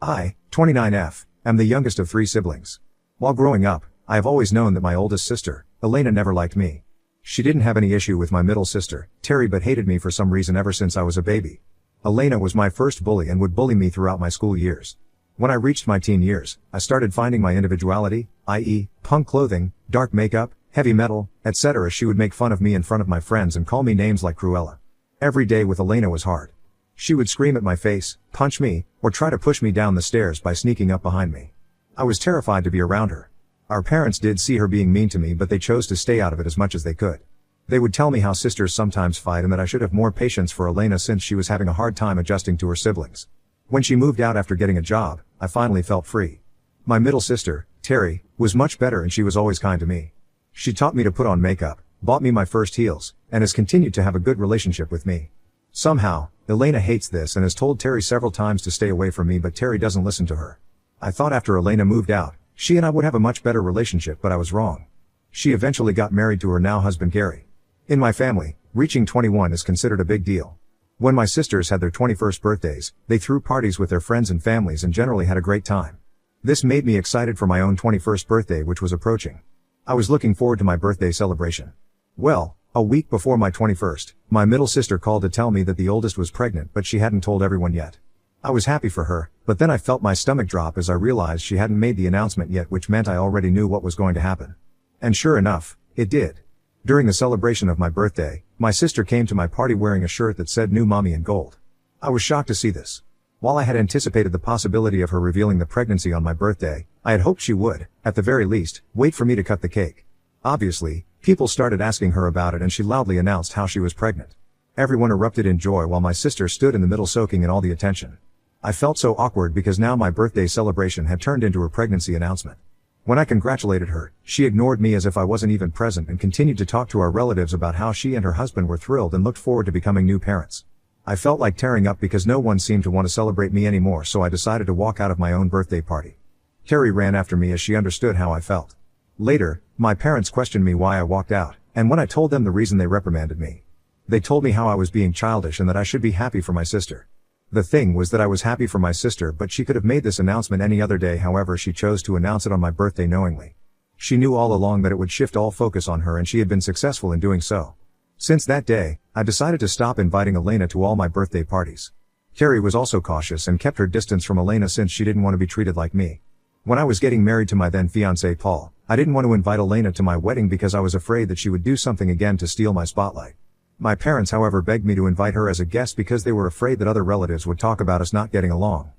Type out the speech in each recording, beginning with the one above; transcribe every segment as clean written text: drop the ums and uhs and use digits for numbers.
I, 29F, am the youngest of 3 siblings. While growing up, I have always known that my oldest sister, Elena, never liked me. She didn't have any issue with my middle sister, Terry, but hated me for some reason ever since I was a baby. Elena was my first bully and would bully me throughout my school years. When I reached my teen years, I started finding my individuality, i.e., punk clothing, dark makeup, heavy metal, etc. She would make fun of me in front of my friends and call me names like Cruella. Every day with Elena was hard. She would scream at my face, punch me, or try to push me down the stairs by sneaking up behind me. I was terrified to be around her. Our parents did see her being mean to me, but they chose to stay out of it as much as they could. They would tell me how sisters sometimes fight and that I should have more patience for Elena since she was having a hard time adjusting to her siblings. When she moved out after getting a job, I finally felt free. My middle sister, Terry, was much better and she was always kind to me. She taught me to put on makeup, bought me my first heels, and has continued to have a good relationship with me. Somehow, Elena hates this and has told Terry several times to stay away from me, but Terry doesn't listen to her. I thought after Elena moved out, she and I would have a much better relationship, but I was wrong. She eventually got married to her now husband Gary. In my family, reaching 21 is considered a big deal. When my sisters had their 21st birthdays, they threw parties with their friends and families and generally had a great time. This made me excited for my own 21st birthday, which was approaching. I was looking forward to my birthday celebration. Well, a week before my 21st, my middle sister called to tell me that the oldest was pregnant, but she hadn't told everyone yet. I was happy for her, but then I felt my stomach drop as I realized she hadn't made the announcement yet, which meant I already knew what was going to happen. And sure enough, it did. During the celebration of my birthday, my sister came to my party wearing a shirt that said "New Mommy" in gold. I was shocked to see this. While I had anticipated the possibility of her revealing the pregnancy on my birthday, I had hoped she would, at the very least, wait for me to cut the cake. Obviously, people started asking her about it and she loudly announced how she was pregnant. Everyone erupted in joy while my sister stood in the middle soaking in all the attention. I felt so awkward because now my birthday celebration had turned into her pregnancy announcement. When I congratulated her, she ignored me as if I wasn't even present and continued to talk to our relatives about how she and her husband were thrilled and looked forward to becoming new parents. I felt like tearing up because no one seemed to want to celebrate me anymore, so I decided to walk out of my own birthday party. Terry ran after me as she understood how I felt. Later, my parents questioned me why I walked out, and when I told them the reason, they reprimanded me. They told me how I was being childish and that I should be happy for my sister. The thing was that I was happy for my sister, but she could have made this announcement any other day. However, she chose to announce it on my birthday knowingly. She knew all along that it would shift all focus on her, and she had been successful in doing so. Since that day, I decided to stop inviting Elena to all my birthday parties. Terry was also cautious and kept her distance from Elena since she didn't want to be treated like me. When I was getting married to my then fiancé Paul, I didn't want to invite Elena to my wedding because I was afraid that she would do something again to steal my spotlight. My parents, however, begged me to invite her as a guest because they were afraid that other relatives would talk about us not getting along.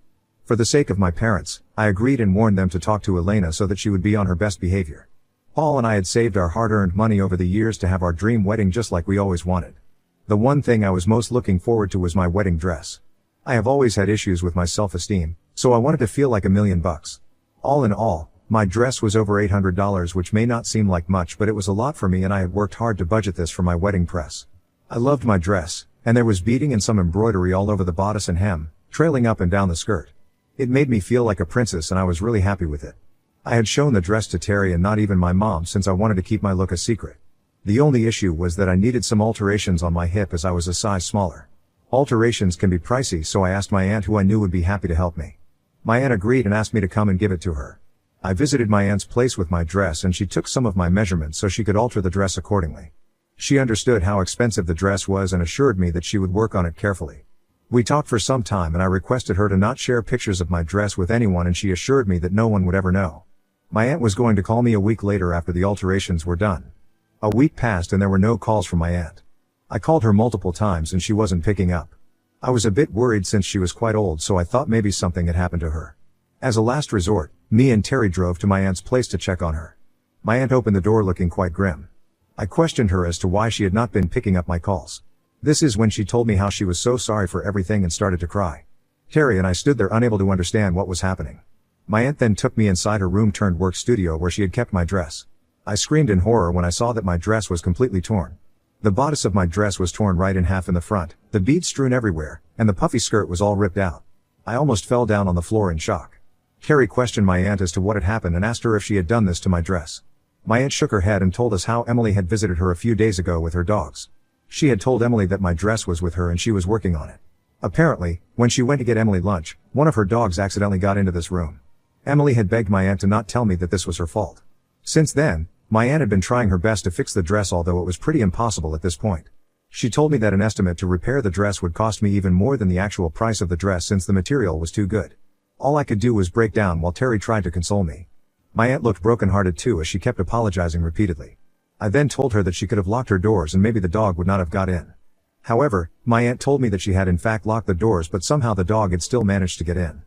For the sake of my parents, I agreed and warned them to talk to Elena so that she would be on her best behavior. Paul and I had saved our hard-earned money over the years to have our dream wedding just like we always wanted. The one thing I was most looking forward to was my wedding dress. I have always had issues with my self-esteem, so I wanted to feel like $1,000,000. All in all, my dress was over $800, which may not seem like much, but it was a lot for me, and I had worked hard to budget this for my wedding press. I loved my dress, and there was beading and some embroidery all over the bodice and hem, trailing up and down the skirt. It made me feel like a princess and I was really happy with it. I had shown the dress to Terry and not even my mom since I wanted to keep my look a secret. The only issue was that I needed some alterations on my hip as I was a size smaller. Alterations can be pricey, so I asked my aunt, who I knew would be happy to help me. My aunt agreed and asked me to come and give it to her. I visited my aunt's place with my dress and she took some of my measurements so she could alter the dress accordingly. She understood how expensive the dress was and assured me that she would work on it carefully. We talked for some time and I requested her to not share pictures of my dress with anyone, and she assured me that no one would ever know. My aunt was going to call me a week later after the alterations were done. A week passed and there were no calls from my aunt. I called her multiple times and she wasn't picking up. I was a bit worried since she was quite old, so I thought maybe something had happened to her. As a last resort, me and Terry drove to my aunt's place to check on her. My aunt opened the door looking quite grim. I questioned her as to why she had not been picking up my calls. This is when she told me how she was so sorry for everything and started to cry. Terry and I stood there unable to understand what was happening. My aunt then took me inside her room turned work studio where she had kept my dress. I screamed in horror when I saw that my dress was completely torn. The bodice of my dress was torn right in half in the front, the beads strewn everywhere, and the puffy skirt was all ripped out. I almost fell down on the floor in shock. Terry questioned my aunt as to what had happened and asked her if she had done this to my dress. My aunt shook her head and told us how Emily had visited her a few days ago with her dogs. She had told Emily that my dress was with her and she was working on it. Apparently, when she went to get Emily lunch, one of her dogs accidentally got into this room. Emily had begged my aunt to not tell me that this was her fault. Since then, my aunt had been trying her best to fix the dress, although it was pretty impossible at this point. She told me that an estimate to repair the dress would cost me even more than the actual price of the dress since the material was too good. All I could do was break down while Terry tried to console me. My aunt looked broken-hearted too as she kept apologizing repeatedly. I then told her that she could have locked her doors and maybe the dog would not have got in. However, my aunt told me that she had in fact locked the doors, but somehow the dog had still managed to get in.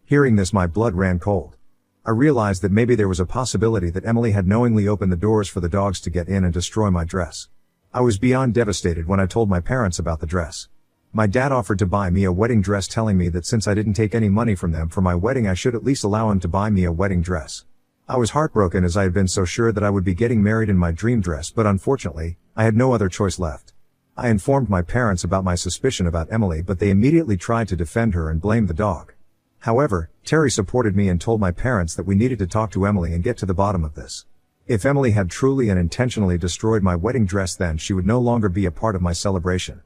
Hearing this, my blood ran cold. I realized that maybe there was a possibility that Emily had knowingly opened the doors for the dogs to get in and destroy my dress. I was beyond devastated when I told my parents about the dress. My dad offered to buy me a wedding dress, telling me that since I didn't take any money from them for my wedding, I should at least allow him to buy me a wedding dress. I was heartbroken as I had been so sure that I would be getting married in my dream dress, but unfortunately, I had no other choice left. I informed my parents about my suspicion about Emily, but they immediately tried to defend her and blame the dog. However, Terry supported me and told my parents that we needed to talk to Emily and get to the bottom of this. If Emily had truly and intentionally destroyed my wedding dress, then she would no longer be a part of my celebration.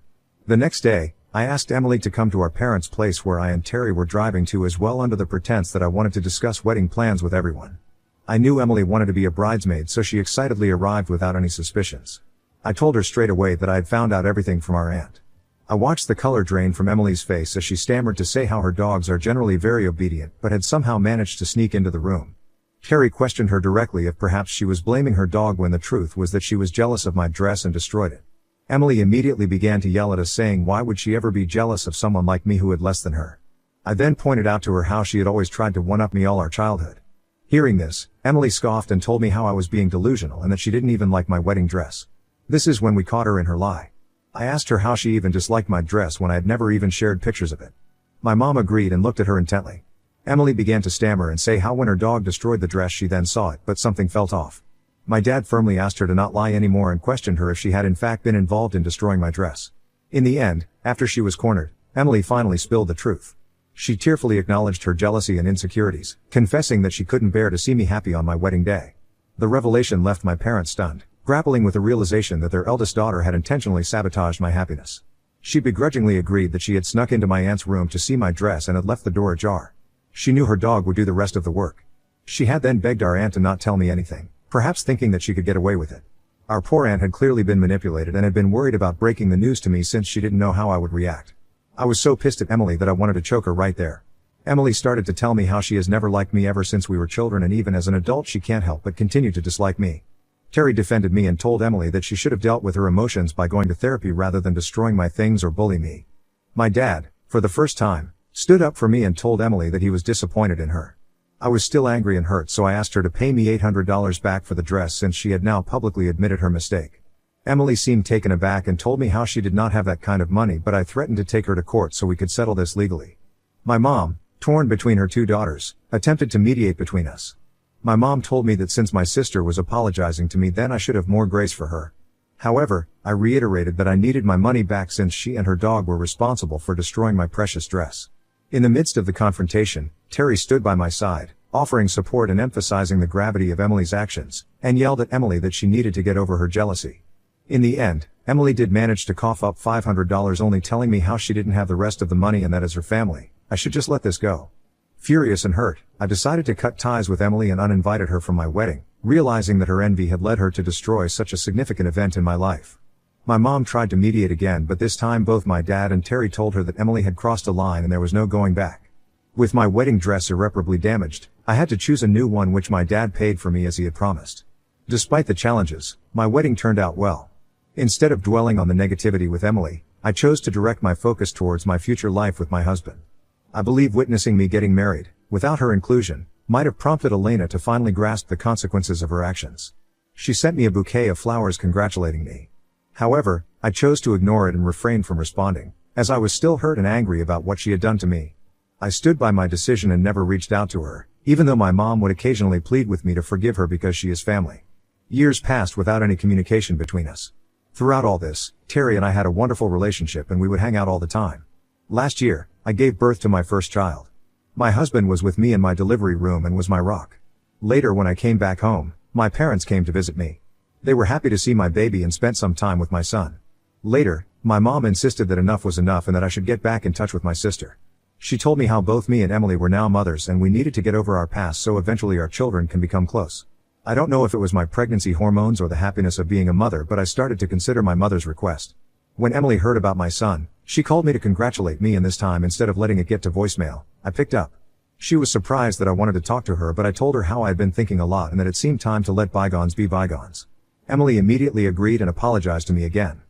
The next day, I asked Emily to come to our parents' place where I and Terry were driving to as well, under the pretense that I wanted to discuss wedding plans with everyone. I knew Emily wanted to be a bridesmaid, so she excitedly arrived without any suspicions. I told her straight away that I had found out everything from our aunt. I watched the color drain from Emily's face as she stammered to say how her dogs are generally very obedient but had somehow managed to sneak into the room. Terry questioned her directly if perhaps she was blaming her dog, when the truth was that she was jealous of my dress and destroyed it. Emily immediately began to yell at us, saying why would she ever be jealous of someone like me who had less than her. I then pointed out to her how she had always tried to one-up me all our childhood. Hearing this, Emily scoffed and told me how I was being delusional and that she didn't even like my wedding dress. This is when we caught her in her lie. I asked her how she even disliked my dress when I had never even shared pictures of it. My mom agreed and looked at her intently. Emily began to stammer and say how when her dog destroyed the dress she then saw it, but something felt off. My dad firmly asked her to not lie anymore and questioned her if she had in fact been involved in destroying my dress. In the end, after she was cornered, Emily finally spilled the truth. She tearfully acknowledged her jealousy and insecurities, confessing that she couldn't bear to see me happy on my wedding day. The revelation left my parents stunned, grappling with the realization that their eldest daughter had intentionally sabotaged my happiness. She begrudgingly agreed that she had snuck into my aunt's room to see my dress and had left the door ajar. She knew her dog would do the rest of the work. She had then begged our aunt to not tell me anything, perhaps thinking that she could get away with it. Our poor aunt had clearly been manipulated and had been worried about breaking the news to me since she didn't know how I would react. I was so pissed at Emily that I wanted to choke her right there. Emily started to tell me how she has never liked me ever since we were children, and even as an adult she can't help but continue to dislike me. Terry defended me and told Emily that she should have dealt with her emotions by going to therapy rather than destroying my things or bully me. My dad, for the first time, stood up for me and told Emily that he was disappointed in her. I was still angry and hurt, so I asked her to pay me $800 back for the dress since she had now publicly admitted her mistake. Emily seemed taken aback and told me how she did not have that kind of money, but I threatened to take her to court so we could settle this legally. My mom, torn between her two daughters, attempted to mediate between us. My mom told me that since my sister was apologizing to me, then I should have more grace for her. However, I reiterated that I needed my money back since she and her dog were responsible for destroying my precious dress. In the midst of the confrontation, Terry stood by my side, offering support and emphasizing the gravity of Emily's actions, and yelled at Emily that she needed to get over her jealousy. In the end, Emily did manage to cough up $500, only telling me how she didn't have the rest of the money and that as her family, I should just let this go. Furious and hurt, I decided to cut ties with Emily and uninvited her from my wedding, realizing that her envy had led her to destroy such a significant event in my life. My mom tried to mediate again, but this time both my dad and Terry told her that Emily had crossed a line and there was no going back. With my wedding dress irreparably damaged, I had to choose a new one, which my dad paid for me as he had promised. Despite the challenges, my wedding turned out well. Instead of dwelling on the negativity with Emily, I chose to direct my focus towards my future life with my husband. I believe witnessing me getting married, without her inclusion, might have prompted Elena to finally grasp the consequences of her actions. She sent me a bouquet of flowers congratulating me. However, I chose to ignore it and refrain from responding, as I was still hurt and angry about what she had done to me. I stood by my decision and never reached out to her, even though my mom would occasionally plead with me to forgive her because she is family. Years passed without any communication between us. Throughout all this, Terry and I had a wonderful relationship and we would hang out all the time. Last year, I gave birth to my first child. My husband was with me in my delivery room and was my rock. Later, when I came back home, my parents came to visit me. They were happy to see my baby and spent some time with my son. Later, my mom insisted that enough was enough and that I should get back in touch with my sister. She told me how both me and Emily were now mothers and we needed to get over our past so eventually our children can become close. I don't know if it was my pregnancy hormones or the happiness of being a mother, but I started to consider my mother's request. When Emily heard about my son, she called me to congratulate me, and this time instead of letting it get to voicemail, I picked up. She was surprised that I wanted to talk to her, but I told her how I had been thinking a lot and that it seemed time to let bygones be bygones. Emily immediately agreed and apologized to me again.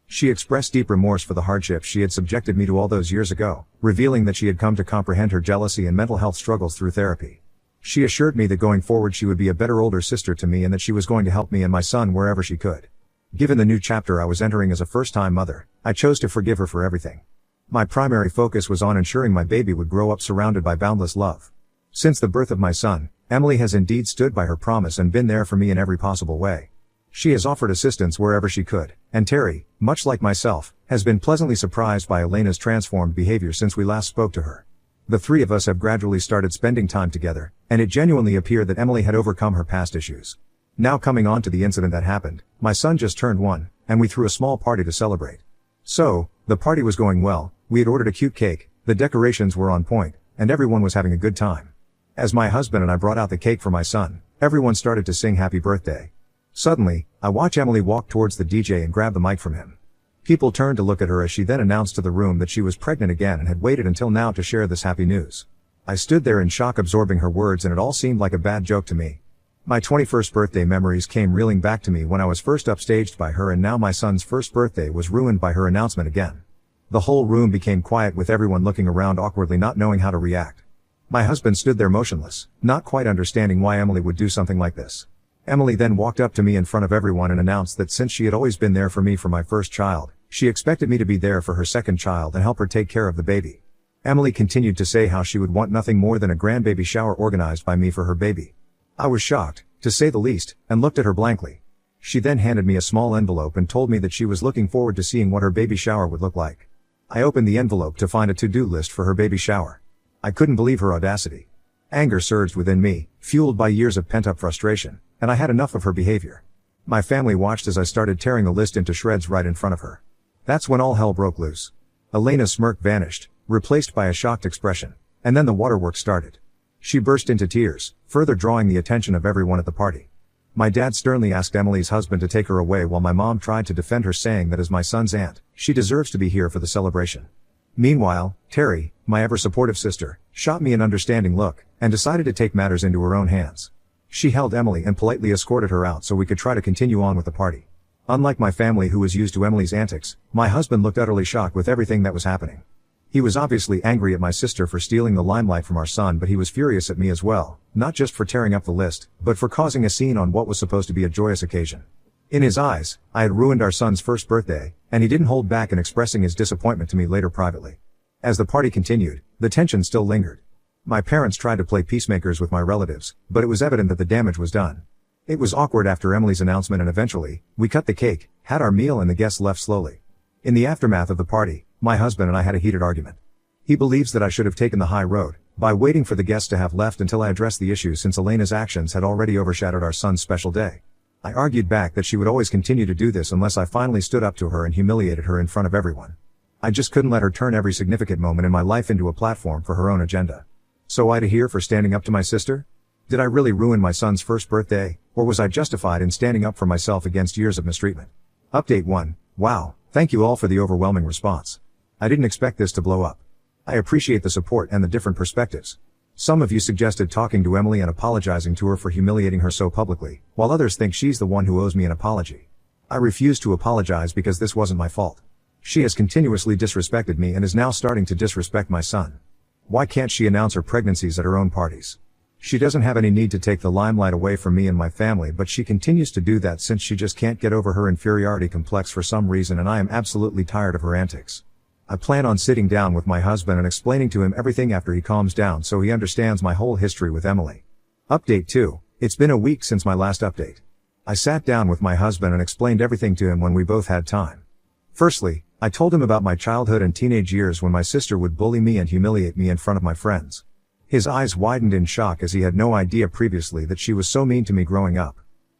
She expressed deep remorse for the hardships she had subjected me to all those years ago, revealing that she had come to comprehend her jealousy and mental health struggles through therapy. She assured me that going forward she would be a better older sister to me and that she was going to help me and my son wherever she could. Given the new chapter I was entering as a first-time mother, I chose to forgive her for everything. My primary focus was on ensuring my baby would grow up surrounded by boundless love. Since the birth of my son, Emily has indeed stood by her promise and been there for me in every possible way. She has offered assistance wherever she could, and Terry, much like myself, has been pleasantly surprised by Elena's transformed behavior since we last spoke to her. The three of us have gradually started spending time together, and it genuinely appeared that Emily had overcome her past issues. Now coming on to the incident that happened, my son just turned 1, and we threw a small party to celebrate. So, the party was going well, we had ordered a cute cake, the decorations were on point, and everyone was having a good time. As my husband and I brought out the cake for my son, everyone started to sing happy birthday. Suddenly, I watch Emily walk towards the DJ and grab the mic from him. People turned to look at her as she then announced to the room that she was pregnant again and had waited until now to share this happy news. I stood there in shock absorbing her words, and it all seemed like a bad joke to me. My 21st birthday memories came reeling back to me when I was first upstaged by her, and now my son's first birthday was ruined by her announcement again. The whole room became quiet with everyone looking around awkwardly, not knowing how to react. My husband stood there motionless, not quite understanding why Emily would do something like this. Emily then walked up to me in front of everyone and announced that since she had always been there for me for my first child, she expected me to be there for her second child and help her take care of the baby. Emily continued to say how she would want nothing more than a grandbaby shower organized by me for her baby. I was shocked, to say the least, and looked at her blankly. She then handed me a small envelope and told me that she was looking forward to seeing what her baby shower would look like. I opened the envelope to find a to-do list for her baby shower. I couldn't believe her audacity. Anger surged within me, fueled by years of pent-up frustration, and I had enough of her behavior. My family watched as I started tearing the list into shreds right in front of her. That's when all hell broke loose. Elena's smirk vanished, replaced by a shocked expression, and then the waterworks started. She burst into tears, further drawing the attention of everyone at the party. My dad sternly asked Emily's husband to take her away while my mom tried to defend her, saying that as my son's aunt, she deserves to be here for the celebration. Meanwhile, Terry, my ever-supportive sister, shot me an understanding look, and decided to take matters into her own hands. She held Emily and politely escorted her out so we could try to continue on with the party. Unlike my family, who was used to Emily's antics, my husband looked utterly shocked with everything that was happening. He was obviously angry at my sister for stealing the limelight from our son, but he was furious at me as well, not just for tearing up the list, but for causing a scene on what was supposed to be a joyous occasion. In his eyes, I had ruined our son's first birthday, and he didn't hold back in expressing his disappointment to me later privately. As the party continued, the tension still lingered. My parents tried to play peacemakers with my relatives, but it was evident that the damage was done. It was awkward after Emily's announcement, and eventually, we cut the cake, had our meal, and the guests left slowly. In the aftermath of the party, my husband and I had a heated argument. He believes that I should have taken the high road, by waiting for the guests to have left until I addressed the issue, since Elena's actions had already overshadowed our son's special day. I argued back that she would always continue to do this unless I finally stood up to her and humiliated her in front of everyone. I just couldn't let her turn every significant moment in my life into a platform for her own agenda. So I'd adhere for standing up to my sister? Did I really ruin my son's first birthday, or was I justified in standing up for myself against years of mistreatment? Update 1. Wow, thank you all for the overwhelming response. I didn't expect this to blow up. I appreciate the support and the different perspectives. Some of you suggested talking to Emily and apologizing to her for humiliating her so publicly, while others think she's the one who owes me an apology. I refuse to apologize because this wasn't my fault. She has continuously disrespected me and is now starting to disrespect my son. Why can't she announce her pregnancies at her own parties? She doesn't have any need to take the limelight away from me and my family, but she continues to do that since she just can't get over her inferiority complex for some reason, and I am absolutely tired of her antics. I plan on sitting down with my husband and explaining to him everything after he calms down so he understands my whole history with Emily. Update 2. It's been a week since my last update. I sat down with my husband and explained everything to him when we both had time. Firstly, I told him about my childhood and teenage years when my sister would bully me and humiliate me in front of my friends. His eyes widened in shock as he had no idea previously that she was so mean to me growing up.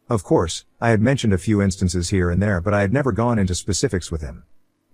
Of course, I had mentioned a few instances here and there, but I had never gone into specifics with him.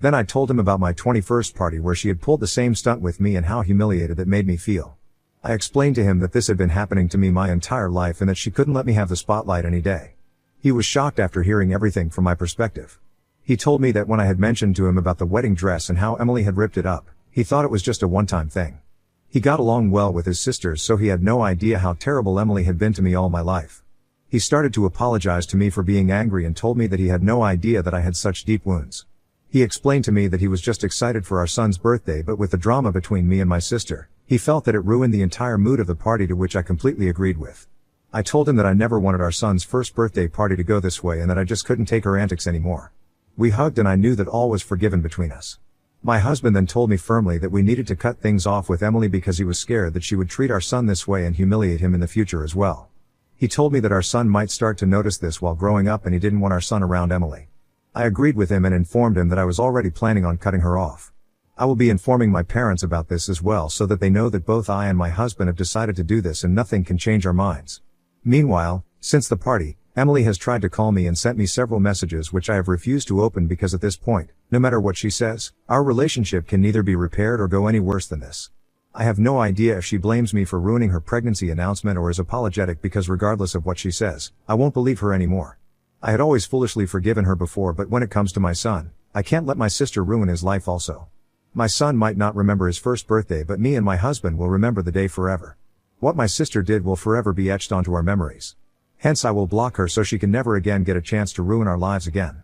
Then I told him about my 21st party where she had pulled the same stunt with me and how humiliated that made me feel. I explained to him that this had been happening to me my entire life and that she couldn't let me have the spotlight any day. He was shocked after hearing everything from my perspective. He told me that when I had mentioned to him about the wedding dress and how Emily had ripped it up, he thought it was just a one-time thing. He got along well with his sisters, so he had no idea how terrible Emily had been to me all my life. He started to apologize to me for being angry and told me that he had no idea that I had such deep wounds. He explained to me that he was just excited for our son's birthday, but with the drama between me and my sister, he felt that it ruined the entire mood of the party, to which I completely agreed with. I told him that I never wanted our son's first birthday party to go this way and that I just couldn't take her antics anymore. We hugged and I knew that all was forgiven between us. My husband then told me firmly that we needed to cut things off with Emily because he was scared that she would treat our son this way and humiliate him in the future as well. He told me that our son might start to notice this while growing up and he didn't want our son around Emily. I agreed with him and informed him that I was already planning on cutting her off. I will be informing my parents about this as well so that they know that both I and my husband have decided to do this and nothing can change our minds. Meanwhile, since the party, Emily has tried to call me and sent me several messages which I have refused to open because at this point, no matter what she says, our relationship can neither be repaired or go any worse than this. I have no idea if she blames me for ruining her pregnancy announcement or is apologetic because regardless of what she says, I won't believe her anymore. I had always foolishly forgiven her before, but when it comes to my son, I can't let my sister ruin his life also. My son might not remember his first birthday, but me and my husband will remember the day forever. What my sister did will forever be etched onto our memories. Hence I will block her so she can never again get a chance to ruin our lives again.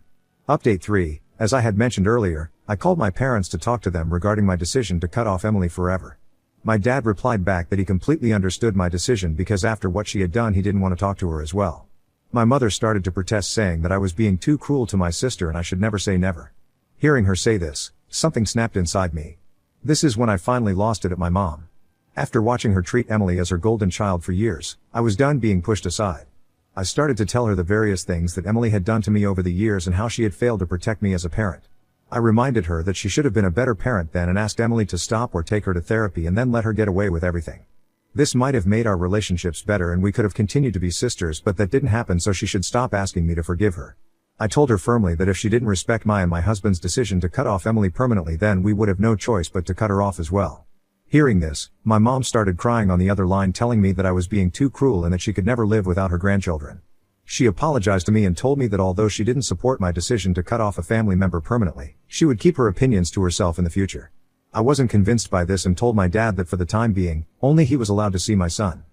Update 3, as I had mentioned earlier, I called my parents to talk to them regarding my decision to cut off Emily forever. My dad replied back that he completely understood my decision because after what she had done he didn't want to talk to her as well. My mother started to protest, saying that I was being too cruel to my sister and I should never say never. Hearing her say this, something snapped inside me. This is when I finally lost it at my mom. After watching her treat Emily as her golden child for years, I was done being pushed aside. I started to tell her the various things that Emily had done to me over the years and how she had failed to protect me as a parent. I reminded her that she should have been a better parent then and asked Emily to stop or take her to therapy and then let her get away with everything. This might have made our relationships better and we could have continued to be sisters, but that didn't happen, so she should stop asking me to forgive her. I told her firmly that if she didn't respect my and my husband's decision to cut off Emily permanently, then we would have no choice but to cut her off as well. Hearing this, my mom started crying on the other line, telling me that I was being too cruel and that she could never live without her grandchildren. She apologized to me and told me that although she didn't support my decision to cut off a family member permanently, she would keep her opinions to herself in the future. I wasn't convinced by this and told my dad that for the time being, only he was allowed to see my son.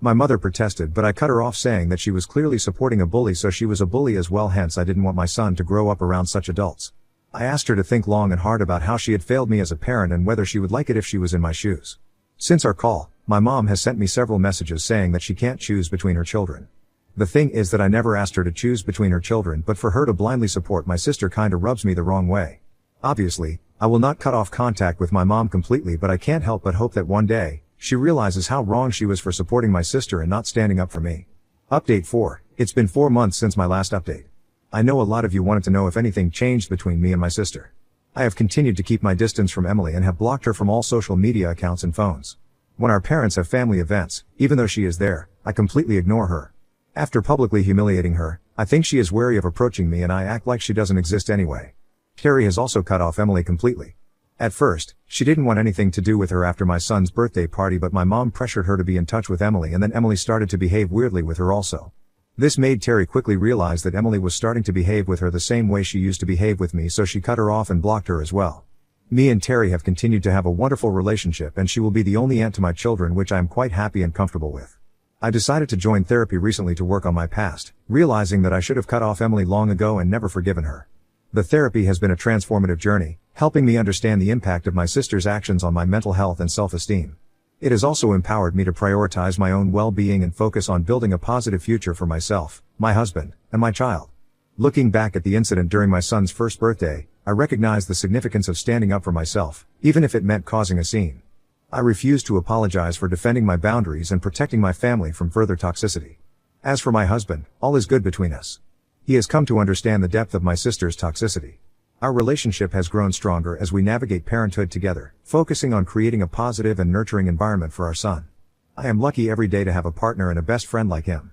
My mother protested, but I cut her off, saying that she was clearly supporting a bully, so she was a bully as well, hence I didn't want my son to grow up around such adults. I asked her to think long and hard about how she had failed me as a parent and whether she would like it if she was in my shoes. Since our call, my mom has sent me several messages saying that she can't choose between her children. The thing is that I never asked her to choose between her children, but for her to blindly support my sister kinda rubs me the wrong way. Obviously, I will not cut off contact with my mom completely, but I can't help but hope that one day, she realizes how wrong she was for supporting my sister and not standing up for me. Update 4, it's been 4 months since my last update. I know a lot of you wanted to know if anything changed between me and my sister. I have continued to keep my distance from Emily and have blocked her from all social media accounts and phones. When our parents have family events, even though she is there, I completely ignore her. After publicly humiliating her, I think she is wary of approaching me and I act like she doesn't exist anyway. Terry has also cut off Emily completely. At first, she didn't want anything to do with her after my son's birthday party, but my mom pressured her to be in touch with Emily and then Emily started to behave weirdly with her also. This made Terry quickly realize that Emily was starting to behave with her the same way she used to behave with me, so she cut her off and blocked her as well. Me and Terry have continued to have a wonderful relationship and she will be the only aunt to my children, which I am quite happy and comfortable with. I decided to join therapy recently to work on my past, realizing that I should have cut off Emily long ago and never forgiven her. The therapy has been a transformative journey, helping me understand the impact of my sister's actions on my mental health and self-esteem. It has also empowered me to prioritize my own well-being and focus on building a positive future for myself, my husband, and my child. Looking back at the incident during my son's first birthday, I recognize the significance of standing up for myself, even if it meant causing a scene. I refuse to apologize for defending my boundaries and protecting my family from further toxicity. As for my husband, all is good between us. He has come to understand the depth of my sister's toxicity. Our relationship has grown stronger as we navigate parenthood together, focusing on creating a positive and nurturing environment for our son. I am lucky every day to have a partner and a best friend like him.